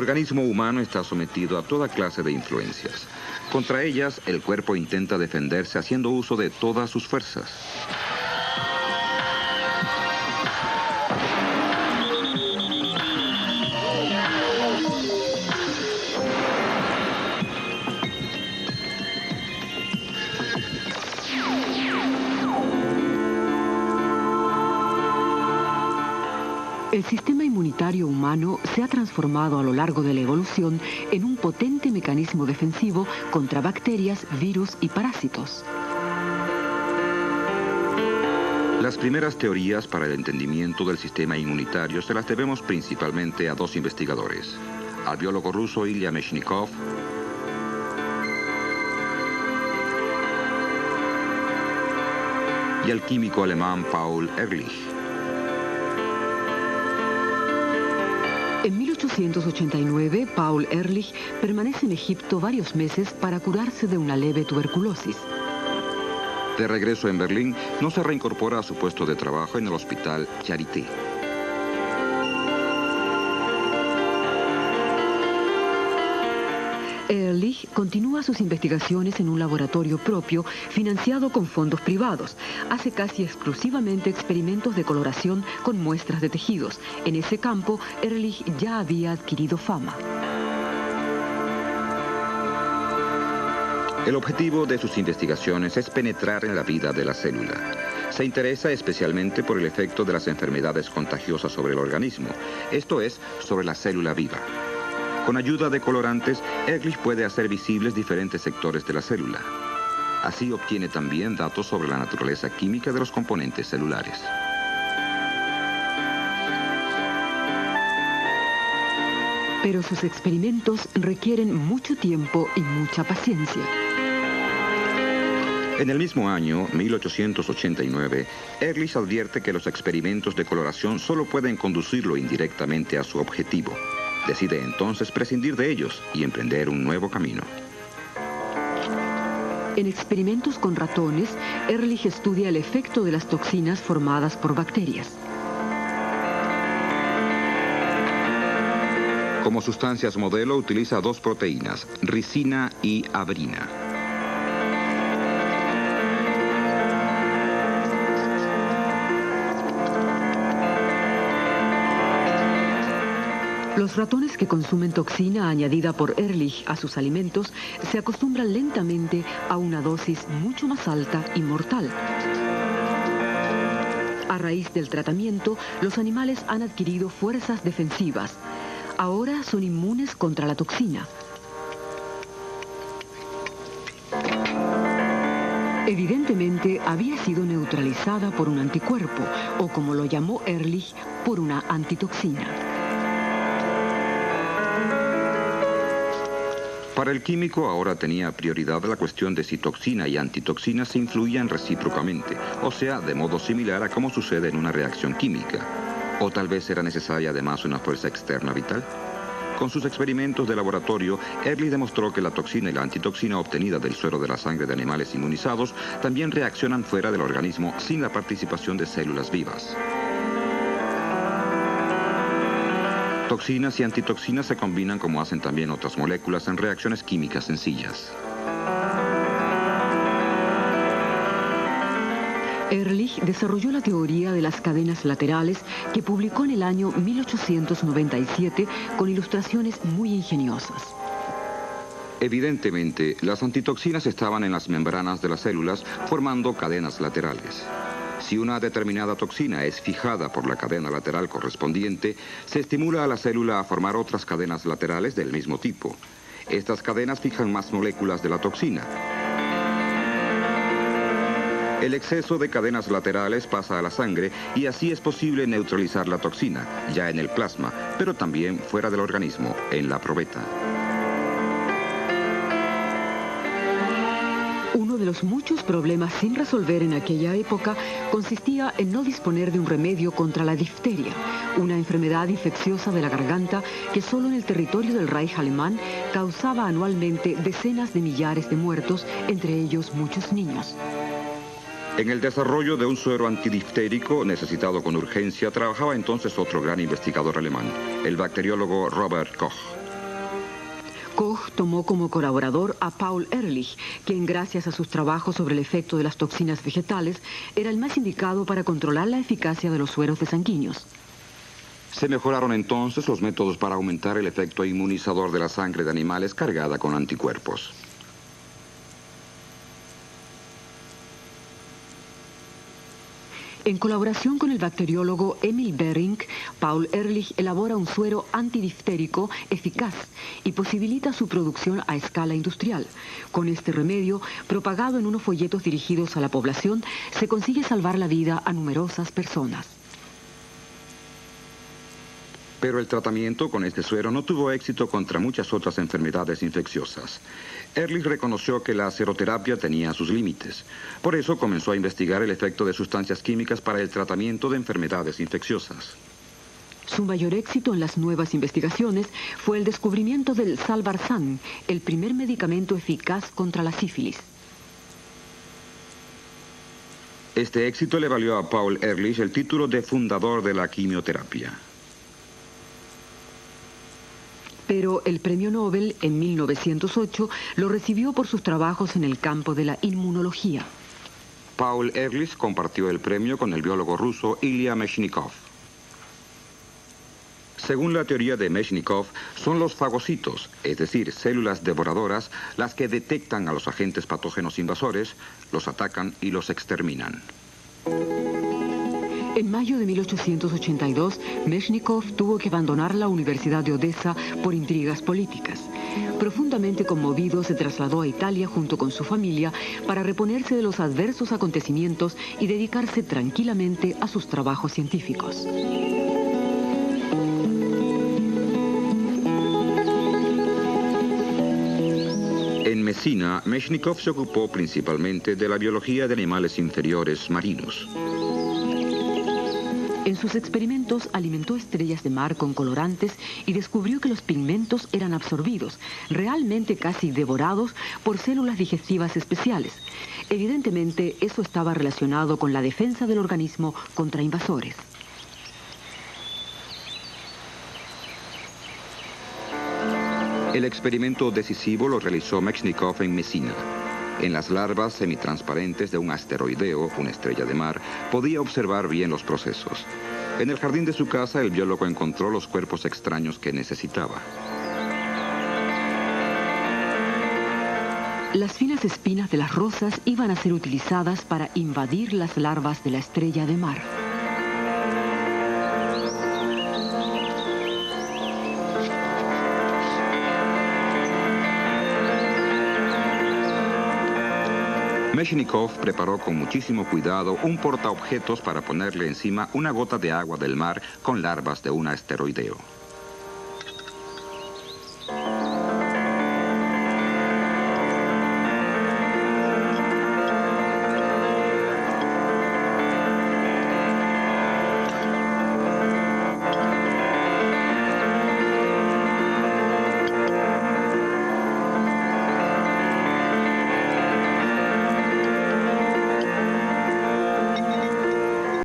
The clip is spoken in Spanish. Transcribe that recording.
organismo humano está sometido a toda clase de influencias. Contra ellas, el cuerpo intenta defenderse haciendo uso de todas sus fuerzas. El sistema inmunitario humano se ha transformado a lo largo de la evolución en un potente mecanismo defensivo contra bacterias, virus y parásitos. Las primeras teorías para el entendimiento del sistema inmunitario se las debemos principalmente a dos investigadores, al biólogo ruso Ilya Mechnikov y al químico alemán Paul Ehrlich. En 1889, Paul Ehrlich permanece en Egipto varios meses para curarse de una leve tuberculosis. De regreso en Berlín, no se reincorpora a su puesto de trabajo en el hospital Charité. Ehrlich continúa sus investigaciones en un laboratorio propio financiado con fondos privados. Hace casi exclusivamente experimentos de coloración con muestras de tejidos. En ese campo, Ehrlich ya había adquirido fama. El objetivo de sus investigaciones es penetrar en la vida de la célula. Se interesa especialmente por el efecto de las enfermedades contagiosas sobre el organismo, esto es, sobre la célula viva. Con ayuda de colorantes, Ehrlich puede hacer visibles diferentes sectores de la célula. Así obtiene también datos sobre la naturaleza química de los componentes celulares. Pero sus experimentos requieren mucho tiempo y mucha paciencia. En el mismo año, 1889, Ehrlich advierte que los experimentos de coloración solo pueden conducirlo indirectamente a su objetivo. Decide entonces prescindir de ellos y emprender un nuevo camino. En experimentos con ratones, Ehrlich estudia el efecto de las toxinas formadas por bacterias. Como sustancias modelo utiliza dos proteínas, ricina y abrina. Los ratones que consumen toxina añadida por Ehrlich a sus alimentos se acostumbran lentamente a una dosis mucho más alta y mortal. A raíz del tratamiento, los animales han adquirido fuerzas defensivas. Ahora son inmunes contra la toxina. Evidentemente, había sido neutralizada por un anticuerpo, o como lo llamó Ehrlich, por una antitoxina. Para el químico ahora tenía prioridad la cuestión de si toxina y antitoxina se influían recíprocamente, o sea, de modo similar a cómo sucede en una reacción química. ¿O tal vez era necesaria además una fuerza externa vital? Con sus experimentos de laboratorio, Ehrlich demostró que la toxina y la antitoxina obtenida del suero de la sangre de animales inmunizados también reaccionan fuera del organismo sin la participación de células vivas. Toxinas y antitoxinas se combinan como hacen también otras moléculas en reacciones químicas sencillas. Ehrlich desarrolló la teoría de las cadenas laterales que publicó en el año 1897 con ilustraciones muy ingeniosas. Evidentemente, las antitoxinas estaban en las membranas de las células formando cadenas laterales. Si una determinada toxina es fijada por la cadena lateral correspondiente, se estimula a la célula a formar otras cadenas laterales del mismo tipo. Estas cadenas fijan más moléculas de la toxina. El exceso de cadenas laterales pasa a la sangre y así es posible neutralizar la toxina, ya en el plasma, pero también fuera del organismo, en la probeta. Uno de los muchos problemas sin resolver en aquella época consistía en no disponer de un remedio contra la difteria, una enfermedad infecciosa de la garganta que solo en el territorio del Reich alemán causaba anualmente decenas de millares de muertos, entre ellos muchos niños. En el desarrollo de un suero antidiftérico necesitado con urgencia trabajaba entonces otro gran investigador alemán, el bacteriólogo Robert Koch. Koch tomó como colaborador a Paul Ehrlich, quien gracias a sus trabajos sobre el efecto de las toxinas vegetales era el más indicado para controlar la eficacia de los sueros de sanguíneos. Se mejoraron entonces los métodos para aumentar el efecto inmunizador de la sangre de animales cargada con anticuerpos. En colaboración con el bacteriólogo Emil Behring, Paul Ehrlich elabora un suero antidiftérico eficaz y posibilita su producción a escala industrial. Con este remedio, propagado en unos folletos dirigidos a la población, se consigue salvar la vida a numerosas personas. Pero el tratamiento con este suero no tuvo éxito contra muchas otras enfermedades infecciosas. Ehrlich reconoció que la seroterapia tenía sus límites. Por eso comenzó a investigar el efecto de sustancias químicas para el tratamiento de enfermedades infecciosas. Su mayor éxito en las nuevas investigaciones fue el descubrimiento del Salvarsan, el primer medicamento eficaz contra la sífilis. Este éxito le valió a Paul Ehrlich el título de fundador de la quimioterapia. Pero el premio Nobel en 1908 lo recibió por sus trabajos en el campo de la inmunología. Paul Ehrlich compartió el premio con el biólogo ruso Ilya Mechnikov. Según la teoría de Mechnikov, son los fagocitos, es decir, células devoradoras, las que detectan a los agentes patógenos invasores, los atacan y los exterminan. En mayo de 1882, Mechnikov tuvo que abandonar la Universidad de Odessa por intrigas políticas. Profundamente conmovido, se trasladó a Italia junto con su familia para reponerse de los adversos acontecimientos y dedicarse tranquilamente a sus trabajos científicos. En Mesina, Mechnikov se ocupó principalmente de la biología de animales inferiores marinos. En sus experimentos alimentó estrellas de mar con colorantes y descubrió que los pigmentos eran absorbidos, realmente casi devorados, por células digestivas especiales. Evidentemente, eso estaba relacionado con la defensa del organismo contra invasores. El experimento decisivo lo realizó Mechnikov en Mesina. En las larvas semitransparentes de un asteroideo, una estrella de mar, podía observar bien los procesos. En el jardín de su casa, el biólogo encontró los cuerpos extraños que necesitaba. Las finas espinas de las rosas iban a ser utilizadas para invadir las larvas de la estrella de mar. Mechnikov preparó con muchísimo cuidado un portaobjetos para ponerle encima una gota de agua del mar con larvas de un asteroideo.